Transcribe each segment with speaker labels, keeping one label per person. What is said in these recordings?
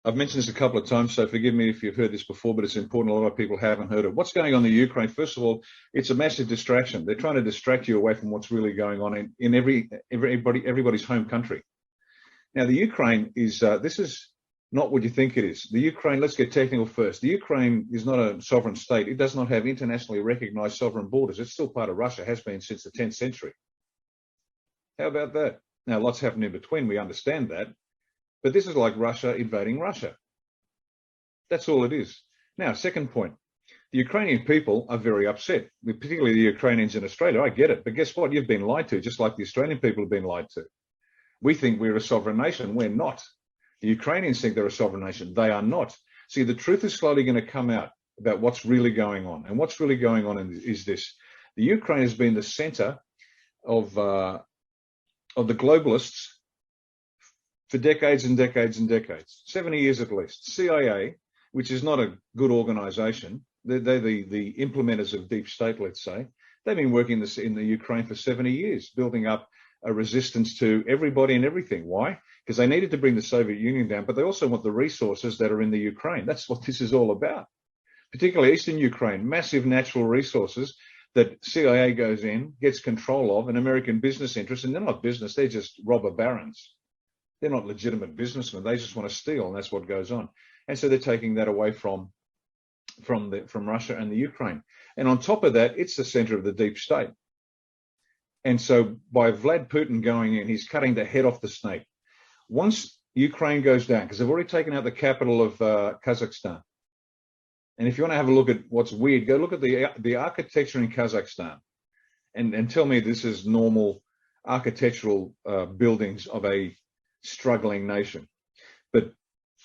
Speaker 1: I've mentioned this a couple of times, so forgive me if you've heard this before, but it's important. A lot of people haven't heard it. What's going on in the Ukraine? First of all, it's a massive distraction. They're trying to distract you away from what's really going on in everybody's home country. Now, the Ukraine is, this is not what you think it is. The Ukraine, let's get technical first. The Ukraine is not a sovereign state. It does not have internationally recognized sovereign borders. It's still part of Russia, has been since the 10th century. How about that? Now, lots happened in between. We understand that. But this is like Russia invading Russia. That's all it is. Now, second point. The Ukrainian people are very upset, particularly the Ukrainians in Australia. I get it. But guess what? You've been lied to, just like the Australian people have been lied to. We think we're a sovereign nation. We're not. The Ukrainians think they're a sovereign nation. They are not. See, the truth is slowly going to come out about what's really going on. And what's really going on is this. The Ukraine has been the center of the globalists for decades and decades and decades, 70 years at least. CIA, which is not a good organization, they're the implementers of deep state, let's say. They've been working in the Ukraine for 70 years, building up a resistance to everybody and everything. Why? Because they needed to bring the Soviet Union down, but they also want the resources that are in the Ukraine. That's what this is all about. Particularly Eastern Ukraine, massive natural resources that CIA goes in, gets control of, an American business interest, and they're not business, they're just robber barons. They're not legitimate businessmen. They just want to steal, and that's what goes on. And so they're taking that away from Russia and the Ukraine. And on top of that, it's the center of the deep state. And so by Vlad Putin going in, he's cutting the head off the snake. Once Ukraine goes down, because they've already taken out the capital of Kazakhstan. And if you want to have a look at what's weird, go look at the architecture in Kazakhstan and tell me this is normal architectural buildings of a struggling nation. But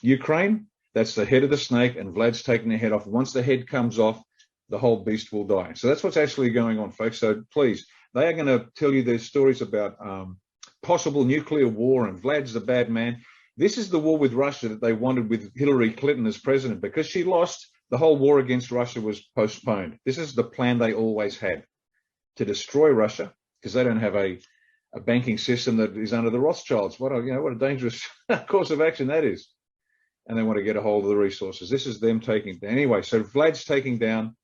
Speaker 1: Ukraine, that's the head of the snake, and Vlad's taking the head off. Once the head comes off, the whole beast will die. So that's what's actually going on, folks. So please, they are going to tell you their stories about possible nuclear war, and Vlad's the bad man. This is the war with Russia that they wanted with Hillary Clinton as president. Because she lost, the whole war against Russia was postponed. This is the plan they always had, to destroy Russia, because they don't have a banking system that is under the Rothschilds. What a dangerous course of action that is. And they want to get a hold of the resources. This is them taking down. Anyway, so Vlad's taking down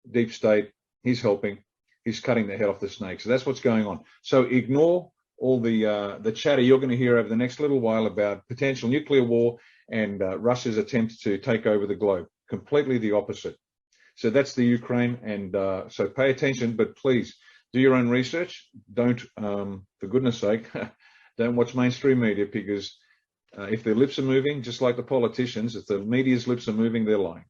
Speaker 1: deep state. He's helping. He's cutting the head off the snake. So that's what's going on. So ignore all the chatter you're going to hear over the next little while about potential nuclear war and Russia's attempt to take over the globe. Completely the opposite. So that's the Ukraine. And so pay attention, but please do your own research. Don't, for goodness sake, don't watch mainstream media, because if their lips are moving, just like the politicians, if the media's lips are moving, they're lying.